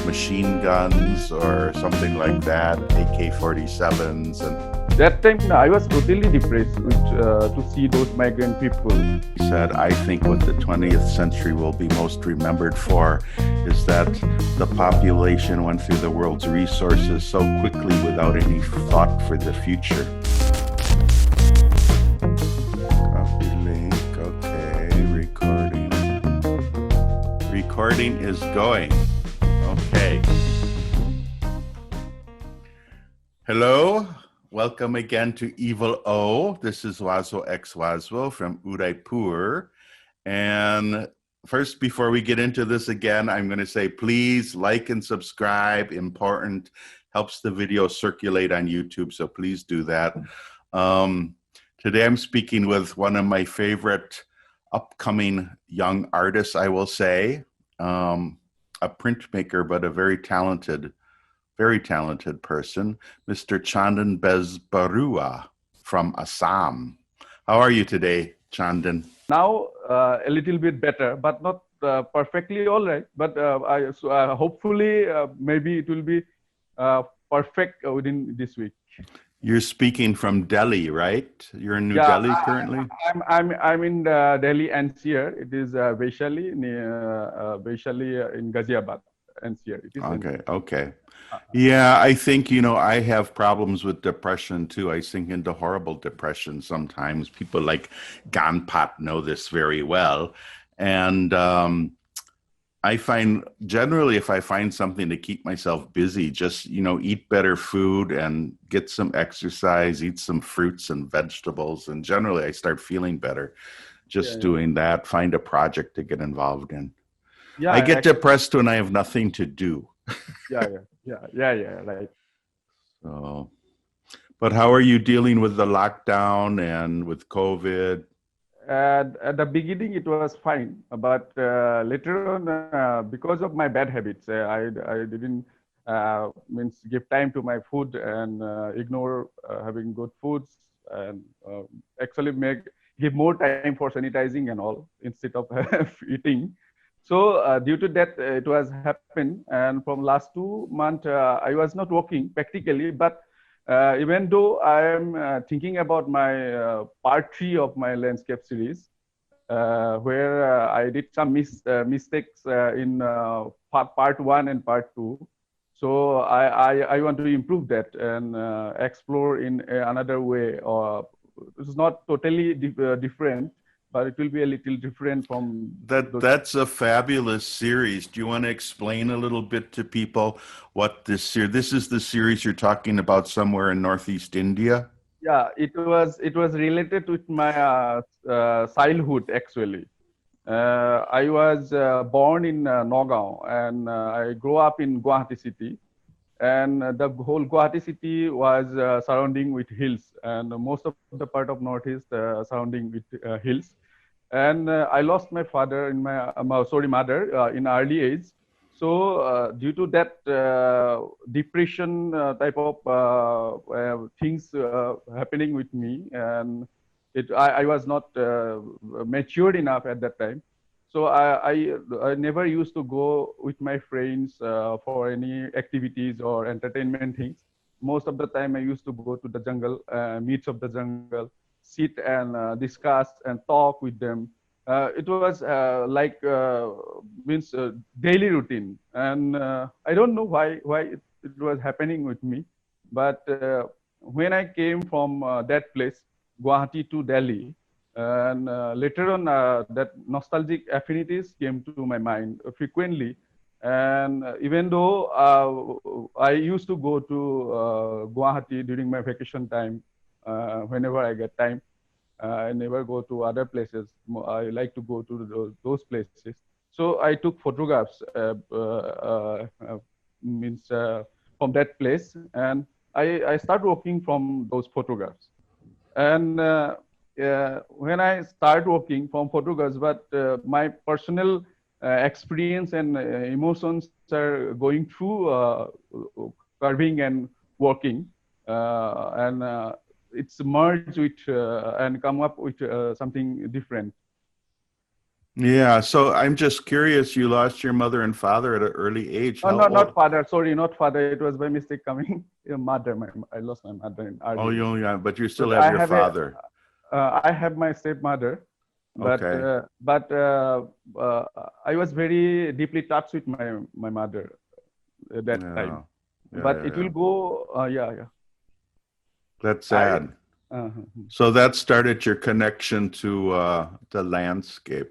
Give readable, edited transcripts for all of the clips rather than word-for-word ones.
Machine guns or something like that, AK-47s, and That time I was totally depressed to see those migrant people. he said, I think what the 20th century will be most remembered for is that the population went through the world's resources so quickly without any thought for the future. Copy link, okay, recording. Recording is going. Okay. Hello. Welcome again to Evil O. This is Wazo X Wazwo from Udaipur. And first, before we get into this again, I'm going to say, please like and subscribe. Important. Helps the video circulate on YouTube, so please do that. Today, I'm speaking with one of my favorite upcoming young artists, I will say. A printmaker, but a very talented person, Mr. Chandan Bez Baruah from Assam. How are you today, Chandan? Now a little bit better, but not perfectly all right. But hopefully maybe it will be perfect within this week. You're speaking from Delhi, right? You're in New Delhi currently? I'm in Delhi NCR. It is Vaishali in Ghaziabad, NCR. It is Okay. Yeah, I think, I have problems with depression too. I sink into horrible depression sometimes. People like Ganpat know this very well. And I find generally if I find something to keep myself busy, just, eat better food and get some exercise, eat some fruits and vegetables. And generally I start feeling better just doing that, find a project to get involved in. I get depressed when I have nothing to do. Right. So, but how are you dealing with the lockdown and with COVID? At the beginning, it was fine, but later on, because of my bad habits, I didn't give time to my food and ignore having good foods, and actually give more time for sanitizing and all instead of eating. So due to that, it was happened, and from last 2 months, I was not working practically, but even though I am thinking about my part 3 of my landscape series, where I did some mistakes in part 1 and part 2. So I want to improve that and explore in another way. Or it's not totally different, but it will be a little different from that. That's a fabulous series. Do you want to explain a little bit to people what this series? This is the series you're talking about somewhere in Northeast India. Yeah, it was related with my childhood actually. I was born in Nagaon and I grew up in Guwahati city. And the whole Guwahati city was surrounding with hills, and most of the part of Northeast surrounding with hills. And I lost my father in mother in early age. So due to that depression type of things happening with me, and I was not matured enough at that time. So I never used to go with my friends for any activities or entertainment things. Most of the time I used to go to the jungle, meets of the jungle, sit and discuss and talk with them. It was daily routine, and I don't know why it was happening with me. But when I came from that place, Guwahati to Delhi, and later on that nostalgic affinities came to my mind frequently. And even though I used to go to Guwahati during my vacation time, whenever I get time, I never go to other places. I like to go to those places. So I took photographs from that place, and I start working from those photographs. And when I start working from photographs, but my personal experience and emotions are going through carving and working, and it's merged with and come up with something different. Yeah. So I'm just curious. You lost your mother and father at an early age. Oh, How no, old? not father. Sorry, not father. It was by mistake coming. Mother. I lost my mother in Oh, early you age. only got, but you still But have your father. I have my stepmother, Okay. but I was very deeply touched with my mother at that time. Yeah. Yeah. But Yeah. it Yeah. will go, yeah, yeah. That's I, sad. uh, So that started your connection to the landscape.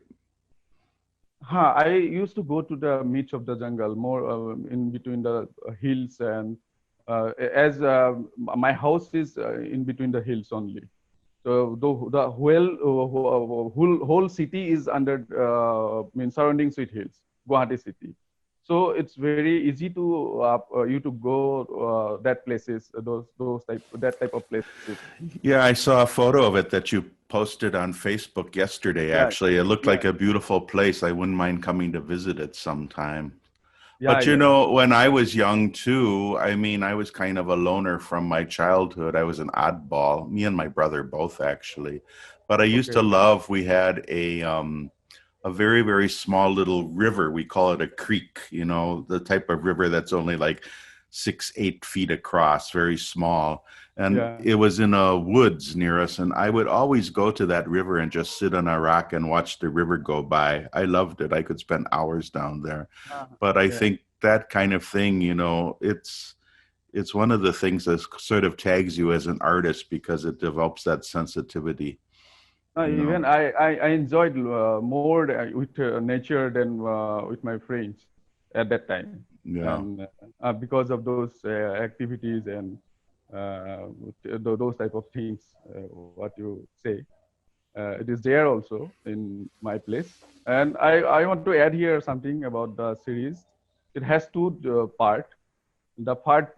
I used to go to the midst of the jungle, more in between the hills, and as my house is in between the hills only. So the whole city is under surroundings with hills, Guwahati city. So it's very easy to you to go that places, that type of places. Yeah, I saw a photo of it that you posted on Facebook yesterday, Yeah, actually. It looked yeah, like a beautiful place. I wouldn't mind coming to visit it sometime. yeah, But yeah, yeah. when I was young too, I mean, I was kind of a loner from my childhood. I was an oddball, me and my brother both actually. But I used to Okay. love, we had a very, very small little river. We call it a creek, the type of river that's only like 6, 8 feet across, very small. And Yeah. it was in a woods near us. And I would always go to that river and just sit on a rock and watch the river go by. I loved it. I could spend hours down there. But I Yeah. think that kind of thing, it's one of the things that sort of tags you as an artist because it develops that sensitivity, you know. Even I enjoyed more with nature than with my friends at that time. Yeah. And because of those activities and those type of things, what you say, it is there also in my place. And I want to add here something about the series. It has two part. The part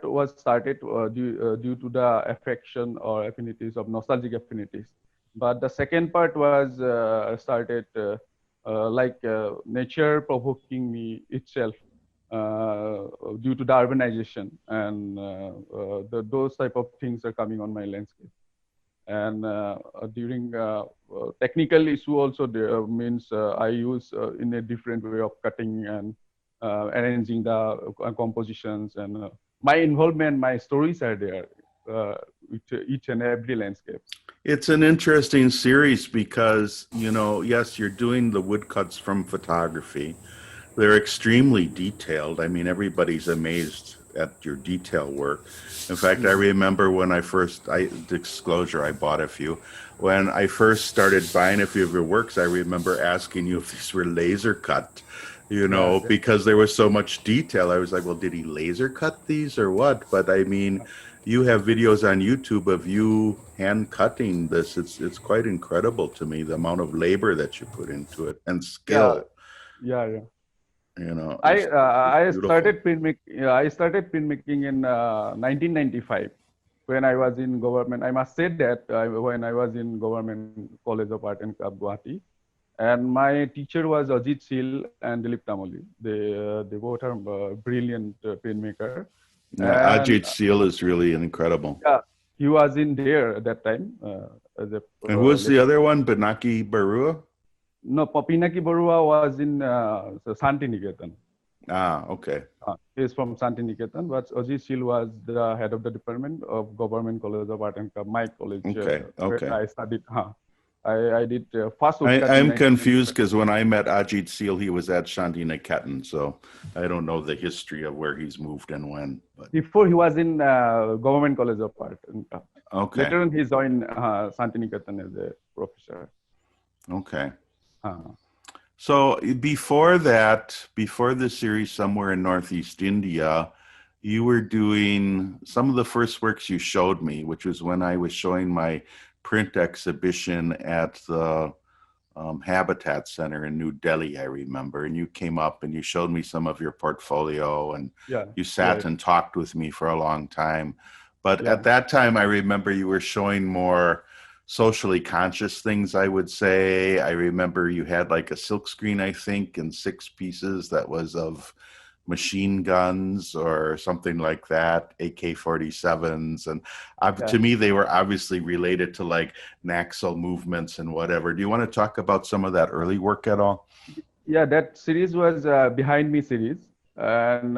was started due to the affection or affinities of nostalgic affinities, but the second part was started like nature provoking me itself uh, due to the urbanization, and those type of things are coming on my landscape. And during technical issue also there means I use in a different way of cutting and arranging the compositions, and my involvement, my stories are there with each and every landscape. It's an interesting series because, yes, you're doing the woodcuts from photography. They're extremely detailed. I mean, everybody's amazed at your detail work. In fact, I Mm. remember when disclosure, I bought a few. When I first started buying a few of your works, I remember asking you if these were laser cut, Yeah, yeah, because there was so much detail. I was like, well, did he laser cut these or what? But I mean, you have videos on YouTube of you hand cutting this. It's quite incredible to me, the amount of labor that you put into it and yeah, skill. yeah, yeah. It's beautiful. I started printmaking in 1995 when I was in government. I must say that when I was in government college of art and craft Guwahati, and my teacher was Ajit Sil and Dilip Tamoli. They both are brilliant printmaker, Yeah, and Ajit Seal is really incredible. yeah, he was in there at that time as a And who was the lecturer. other one? Benaki Barua? No, Pinaki Barua was in Santi Niketan. Ah, okay. He is from Santi Niketan, but Ajit Sil was the head of the department of Government College of Art and Craft, my college, Okay. where Okay. I studied. I did first woodcut in I'm confused 1995. because when I met Ajit Seal, he was at Shanti Niketan, so I don't know the history of where he's moved and when. But Before he was in Government College of Art and Craft. okay. Later on, he joined Santi Niketan as a professor. Okay. Uh, So before that, before the series somewhere in Northeast India, you were doing some of the first works you showed me, which was when I was showing my print exhibition at the Habitat Center in New Delhi, I remember. And you came up and you showed me some of your portfolio and yeah, you yeah, sat and talked with me for a long time. But yeah. at that time, I remember you were showing more socially conscious things, I would say. I remember you had like a silk screen, I think, in 6 pieces that was of machine guns or something like that, AK-47s. And to me, they were obviously related to like Naxal movements and whatever. Do you want to talk about some of that early work at all? Yeah, that series was Behind Me series, and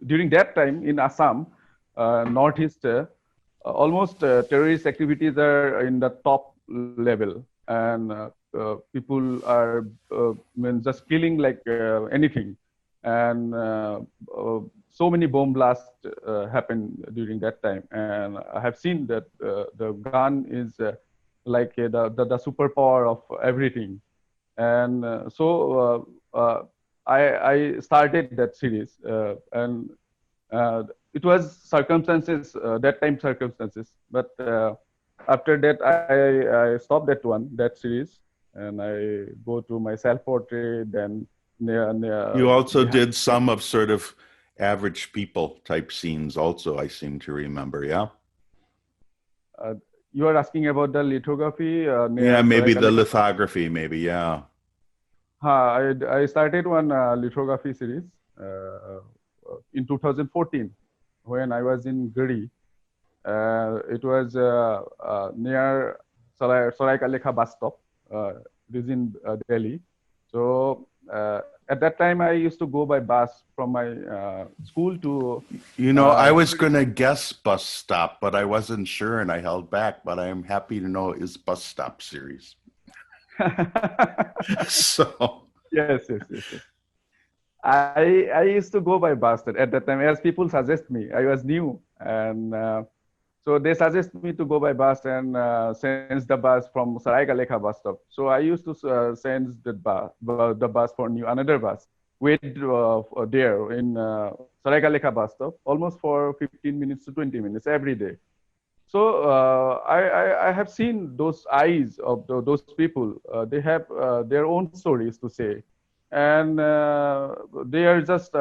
during that time in Assam, Northeast, almost terrorist activities are in the top level, and people are just killing like anything, and so many bomb blasts happened during that time, and I have seen that the gun is like the superpower of everything. And I started that series, and it was circumstances, that time circumstances. But after that, I stopped that series, and I go to my self-portrait. Then You also behind. did some of sort of average people type scenes also, I seem to remember, yeah? Uh, you are asking about the lithography Yeah, near maybe the Saraikela. lithography, maybe, yeah. I started one lithography series in 2014 when I was in Guri. It was near Saraikela bus stop. It is in Delhi. So at that time, I used to go by bus from my school to. You know, I was going to guess bus stop, but I wasn't sure and I held back, but I am happy to know it is bus stop series. So Yes. I used to go by bus at that time as people suggest me. I was new, and so they suggest me to go by bus and send the bus from Saraikela bus stop. So I used to send the bus for another bus. Wait there in Saraikela bus stop almost for 15 minutes to 20 minutes every day. So I have seen those eyes of those people. They have their own stories to say, and they are just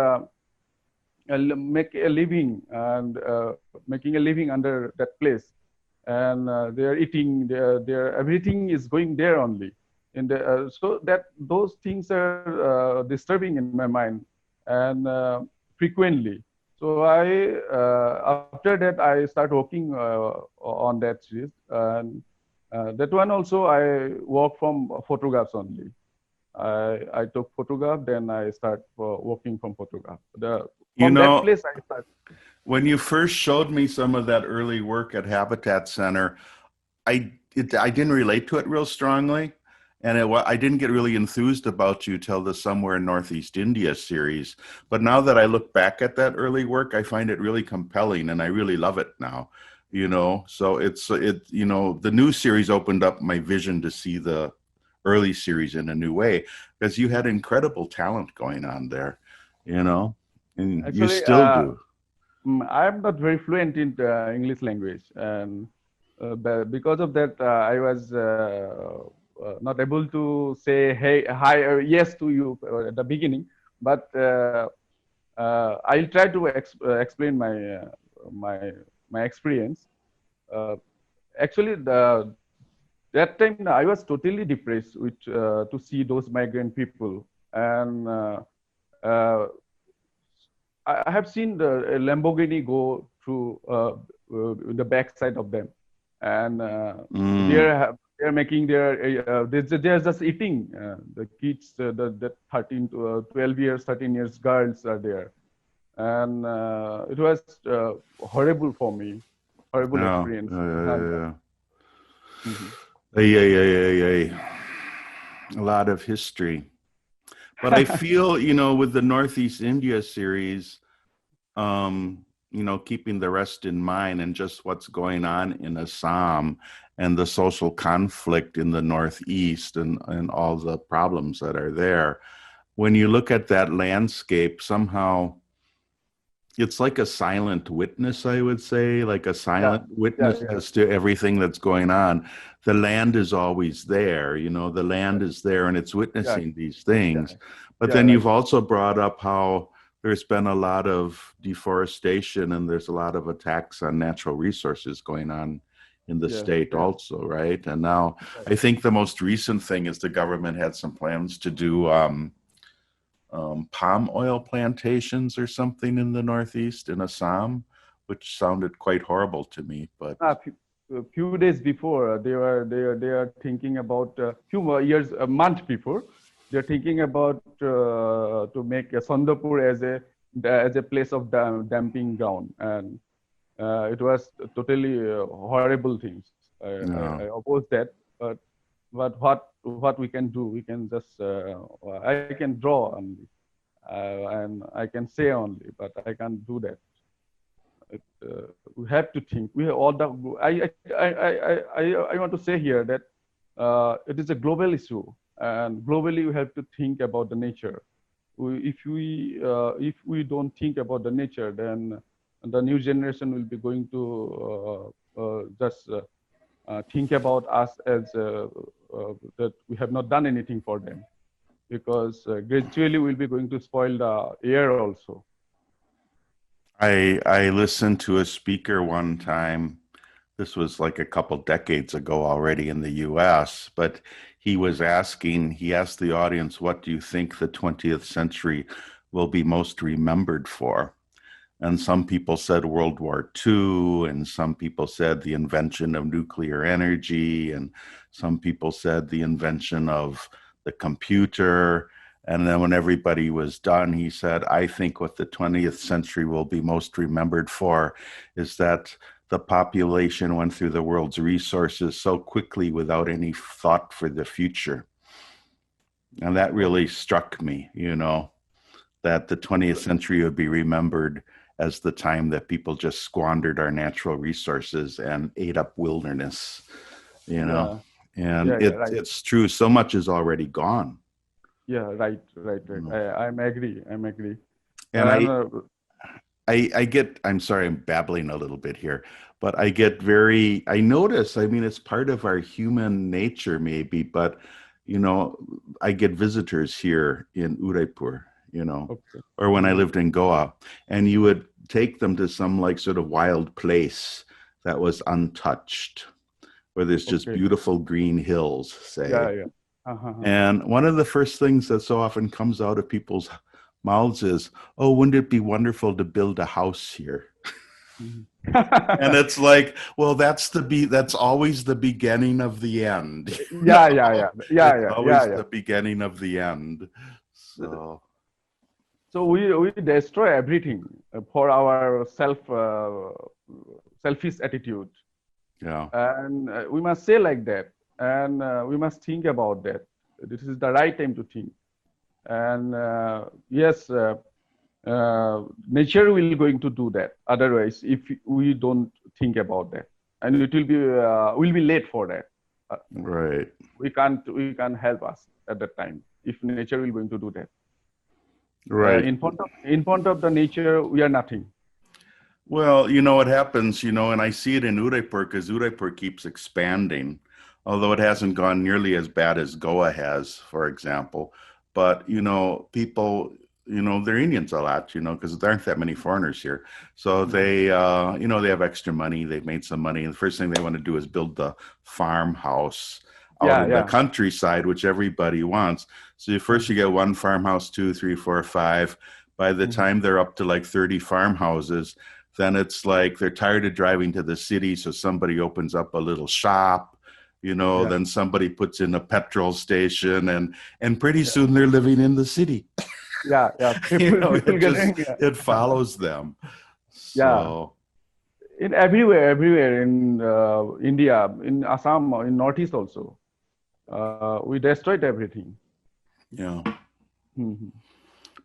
make a living and making a living under that place, and they are eating. Their everything is going there only. So that those things are disturbing in my mind, and frequently. So after that I start working on that series, and that one also I work from photographs only. I took photograph, then I start working from photograph. you From that know, place I start. when you first showed me some of that early work at Habitat Center, I didn't relate to it real strongly, and I didn't get really enthused about you till the Somewhere in Northeast India series. But now that I look back at that early work, I find it really compelling, and I really love it now. You know, so the new series opened up my vision to see the early series in a new way, because you had incredible talent going on there. You know, and you Actually, still do. I'm not very fluent in English language, and because of that, I was not able to say hey, hi, or yes to you at the beginning. But I'll try to explain my my experience. Uh, Actually, that time I was totally depressed with to see those migrant people, and I have seen the Lamborghini go through the backside of them, and they're making they're just eating the kids, the 13 to 12 years, 13 years girls are there, and it was horrible for me, horrible No. experience. Mhm. A lot of history. But I feel, with the Northeast India series, keeping the rest in mind and just what's going on in Assam and the social conflict in the Northeast and all the problems that are there. When you look at that landscape, somehow it's like a silent witness, I would say, like a silent witness Yeah. as to everything that's going on. The land is always there, the land is there and it's witnessing these things. But then Right. you've also brought up how there's been a lot of deforestation and there's a lot of attacks on natural resources going on in the state also, right? And now I think the most recent thing is the government had some plans to do palm oil plantations or something in the Northeast in Assam, which sounded quite horrible to me. But A few days before, they are thinking about few years, a month before, they're thinking about to make Sondapur as a place of dumping ground, and it was totally horrible things. I oppose that, but what we can do, we can just I can draw only, and I can say only, but I can't do that. We have to think. We all the I want to say here that it is a global issue, and globally we have to think about the nature. If we don't think about the nature, then the new generation will be going to just think about us as that we have not done anything for them, because gradually we'll be going to spoil the air also. I listened to a speaker one time. This was like a couple decades ago already in the US, but he asked the audience, what do you think the 20th century will be most remembered for? And some people said World War II, and some people said the invention of nuclear energy, and some people said the invention of the computer. And then when everybody was done, he said, I think what the 20th century will be most remembered for is that the population went through the world's resources so quickly without any thought for the future. And that really struck me, that the 20th century would be remembered as the time that people just squandered our natural resources and ate up wilderness, And Right. it's true. So much is already gone. Yeah, right. I'm agree. And I get, I'm sorry, I'm babbling a little bit here, but I notice, it's part of our human nature maybe, but, I get visitors here in Udaipur, Okay. or when I lived in Goa, and you would take them to some like sort of wild place that was untouched, where there's just beautiful green hills, say. Yeah. And one of the first things that so often comes out of people's mouths is, oh, wouldn't it be wonderful to build a house here? And it's like, well, that's always the beginning of the end. Yeah. It's always the beginning of the end. So we destroy everything for our selfish attitude. Yeah. And we must say like that, and we must think about that. This is the right time to think. And yes, nature will going to do that. Otherwise, if we don't think about that, and it will be late for that. Right. We can't help us at that time if nature will going to do that. Right. In front of the nature, we are nothing. Well, what happens, and I see it in Udaipur because Udaipur keeps expanding, although it hasn't gone nearly as bad as Goa has, for example. But, people, they're Indians a lot, because there aren't that many foreigners here. So they, they have extra money. They've made some money. And the first thing they want to do is build the farmhouse out in the countryside, which everybody wants. So first you get one farmhouse, 2, 3, 4, 5. By the time they're up to like 30 farmhouses, then it's like they're tired of driving to the city. So somebody opens up a little shop, then somebody puts in a petrol station, and pretty soon they're living in the city. Yeah. It follows them. So. In everywhere in India, in Assam, in Northeast also, we destroyed everything. Yeah.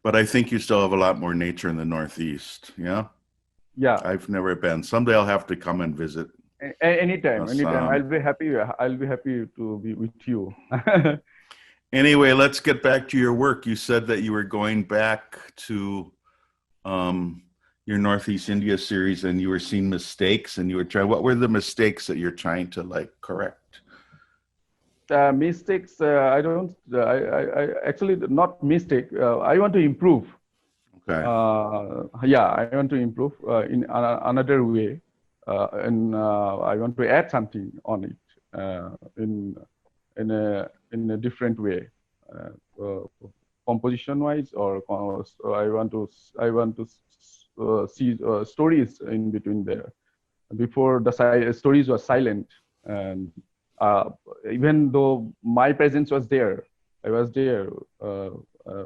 But I think you still have a lot more nature in the Northeast. Yeah. Yeah. I've never been. Someday I'll have to come and visit. Anytime. I'll be happy to be with you. Anyway, let's get back to your work. You said that you were going back to your Northeast India series, and you were seeing mistakes, and you were trying. What were the mistakes that you're trying to correct? Mistakes. I actually not mistake. I want to improve. Okay. I want to improve in another way, and I want to add something on it in a different way. composition wise, or I want to see stories in between there. Before the stories were silent, and uh, even though my presence was there, I was there. Uh, uh,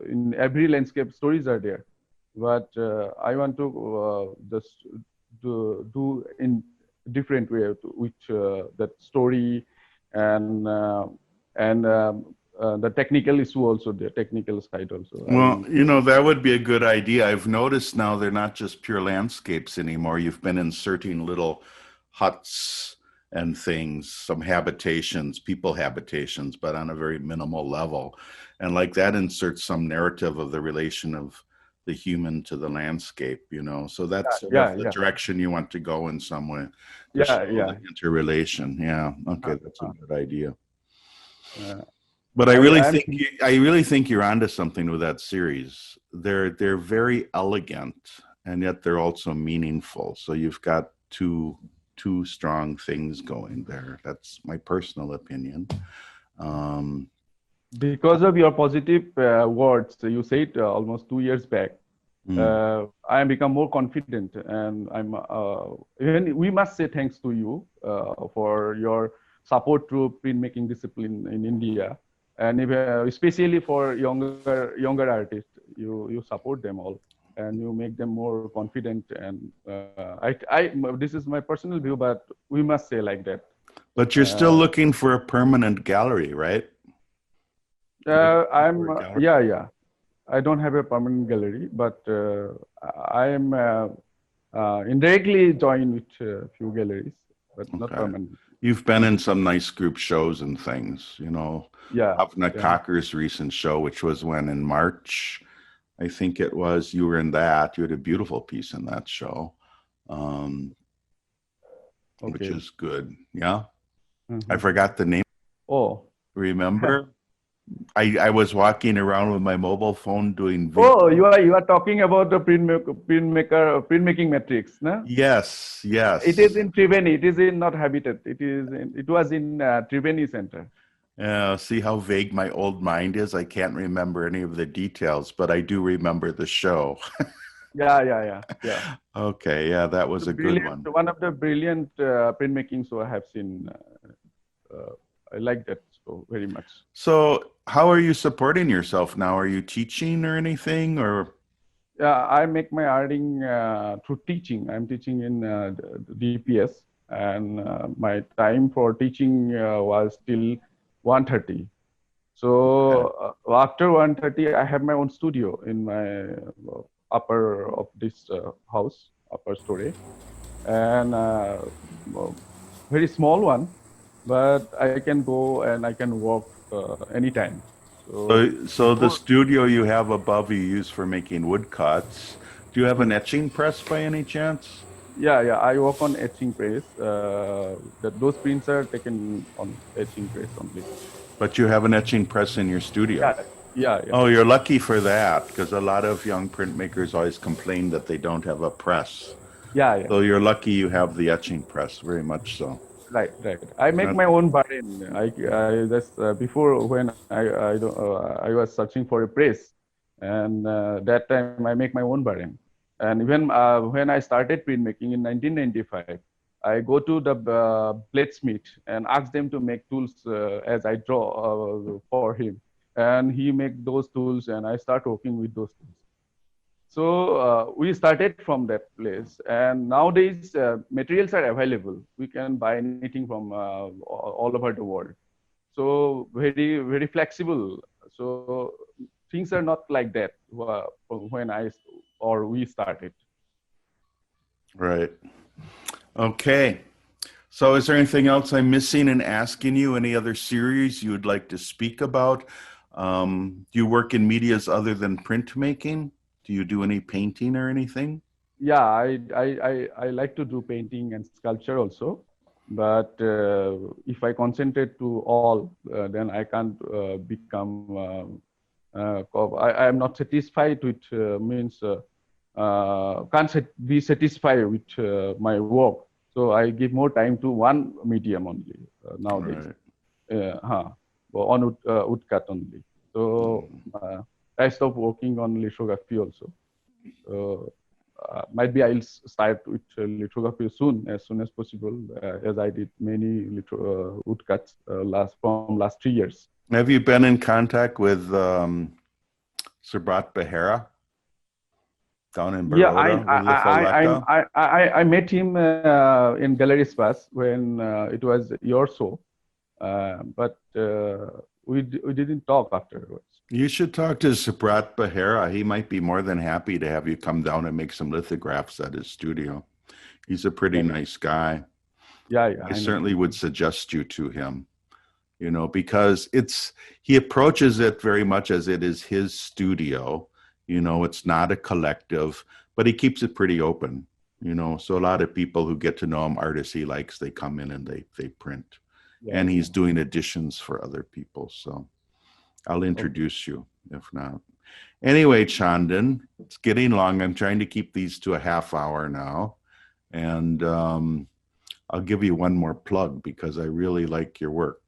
in every landscape, stories are there, but I want to just do in different way with that story, and the technical issue also, the technical side also. Well, that would be a good idea. I've noticed now they're not just pure landscapes anymore. You've been inserting little huts and things, some habitations, people habitations, but on a very minimal level. And like that inserts some narrative of the relation of the human to the landscape, So that's sort of Yeah, the yeah, direction you want to go in some way to yeah, show the yeah. interrelation. Yeah. Okay, Uh, that's a uh, good idea. uh, But I I really am. think I really think you're onto something with that series. They're very elegant, and yet they're also meaningful. So you've got two strong things going there. That's my personal opinion. Um, Because of your positive words, you said almost 2 years back, mm, I am become more confident, and I'm even we must say thanks to you for your support to printmaking discipline in India, and even, especially for younger artists, you support them all, and you make them more confident. And this is my personal view, but we must say like that. but you're still Uh, looking for a permanent gallery, right? You're looking for I'm a gallery. yeah, yeah. I don't have a permanent gallery, but I am indirectly joined with a few galleries, but not Okay. permanent. You've been Uh, in some nice group shows and things, yeah, Havna yeah. Cocker's recent show, which was when in March, I think it was, you were in that. You had a beautiful piece in that show, um, which Okay. is good. Yeah. I Mhm. forgot the name. Oh, Remember? I was walking around with my mobile phone doing oh, video. you are talking about the printmaking matrix, no? Yes, It is yes. in Triveni. It is in not Habitat. It was in Triveni Center. See how vague my old mind is? I can't remember any of the details, but I do remember the show. Yeah, yeah, yeah, yeah. Okay, yeah, that was The a good brilliant, one. one of the brilliant printmaking show I have seen. I like that so very much. So, how are you supporting yourself now? Are you teaching or anything? Or I make my earning through teaching. I'm teaching in DPS, and my time for teaching was till 1:30. okay. So after 1:30, I have my own studio in my upper of this house, upper story, and well, very small one, but I can go and I can work anytime. So So the before, studio you have above you use for making woodcuts. Do you have an hmm, etching press by any chance? yeah, yeah, I work on etching press. That those prints are taken on etching press only. But you have an etching press in your studio. Yeah, yeah, yeah, Oh, you're lucky for that because a lot of young printmakers always complain that they don't have a press. yeah, yeah. So you're lucky you have the etching press, very much so. Right, right. I make That- my own bargain. I just before when I was searching for a press, and that time I make my own bargain. And even when I started printmaking in 1995, I go to the bladesmith and ask them to make tools as I draw for him, and he make those tools, and I start working with those tools. So we started from that place, and nowadays materials are available. We can buy anything from all over the world. So very flexible. So things are not like that when we started. right. Okay. So is there anything else I'm missing in asking you? Any other series you would like to speak about? Do you work in medias other than printmaking? Do you do any painting or anything? Yeah, I like to do painting and sculpture also, but if I concentrate to all, then I can't become. I am not satisfied with means can't be satisfied with my work. So I give more time to one medium only All nowadays. right. On woodcut only. So I stopped working on lithography also. Might be I'll start with lithography as soon as possible, as I did many woodcuts from last 3 years. Have you been in contact with Subrat Behera down in Yeah, Baroda with Litholeka? I met him in Gallery Space when it was your show, but we didn't talk afterwards. You should talk to Subrat Behera. He might be more than happy to have you come down and make some lithographs at his studio. He's a pretty nice guy. Yeah, I certainly would suggest you to him, because he approaches it very much as it is his studio. It's not a collective, but he keeps it pretty open, so a lot of people who get to know him, artists he likes, they come in and they print. Yeah, and he's doing editions for other people. So I'll introduce you if not. Anyway, Chandan, it's getting long. I'm trying to keep these to a half hour now. And I'll give you one more plug because I really like your work.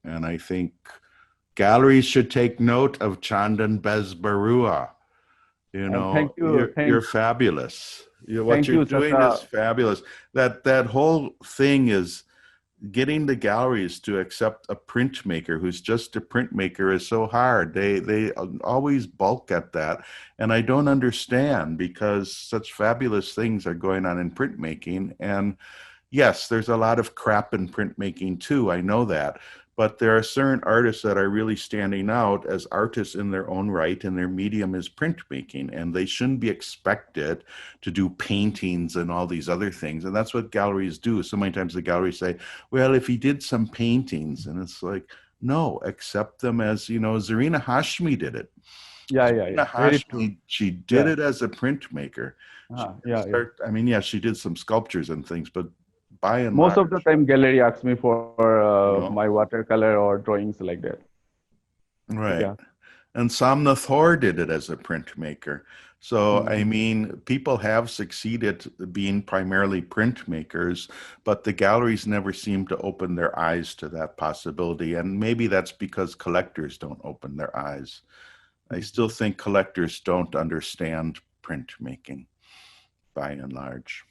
And I think galleries should take note of Chandan Bez Baruah. Thank you. You're fabulous. What you're doing is fabulous. That whole thing is getting the galleries to accept a printmaker who's just a printmaker is so hard. They always balk at that. And I don't understand because such fabulous things are going on in printmaking. And yes, there's a lot of crap in printmaking too. I know that. But there are certain artists that are really standing out as artists in their own right, and their medium is printmaking, and they shouldn't be expected to do paintings and all these other things. And that's what galleries do. So many times the galleries say, well, if he did some paintings, and it's like, no, accept them as, Zarina Hashmi did it. Yeah. Hashmi, she did it as a printmaker. I mean, she did some sculptures and things, but by and most large, of the time gallery asks me for my watercolor or drawings like that. Right. Yeah. And Samna Thor did it as a printmaker. So, I mean, people have succeeded being primarily printmakers, but the galleries never seem to open their eyes to that possibility. And maybe that's because collectors don't open their eyes. I still think collectors don't understand printmaking by and large.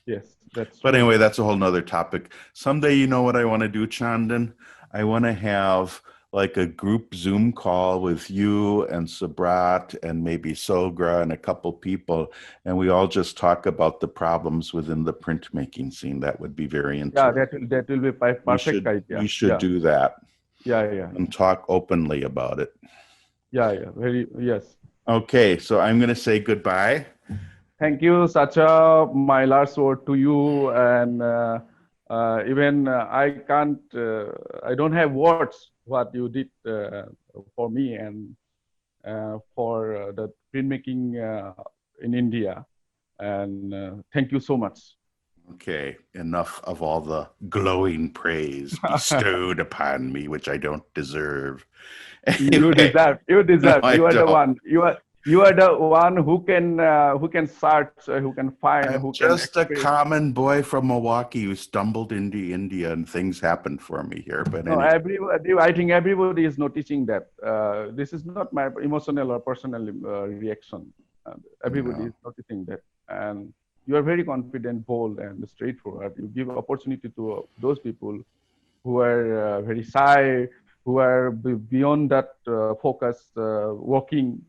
Yes, that's But true. anyway, that's a whole nother topic. Someday, you know what I want to do, Chandan? I want to have like a group Zoom call with you and Subrat and maybe Sogra and a couple people, and we all just talk about the problems within the printmaking scene. That would be very interesting. Yeah, that will be perfect idea. We should do that. Yeah. And talk openly about it. Yeah. Yes. Okay, so I'm going to say goodbye. Thank you, Sacha. My last word to you, and even I can't. I don't have words what you did for me and for the printmaking in India. And thank you so much. Okay, enough of all the glowing praise bestowed upon me, which I don't deserve. Anyway, you deserve. No, you are the one. You are the one who can search, who can find, I'm who just can a common boy from Milwaukee who stumbled into India and things happened for me here. But no, anyway. I think everybody is noticing that. This is not my emotional or personal reaction. Everybody is noticing that. And you are very confident, bold, and straightforward. You give opportunity to those people who are very shy, who are beyond that focus, working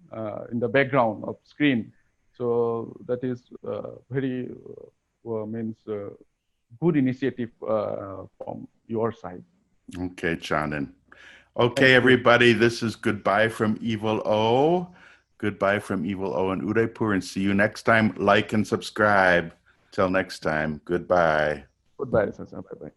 in the background of screen. So that is very good initiative from your side. Okay, Chandan. Okay, everybody, this is Goodbye from Evil O. Goodbye from Evil O in Udaipur, and see you next time. Like and subscribe. Till next time, goodbye. Goodbye, Sasa. Bye-bye.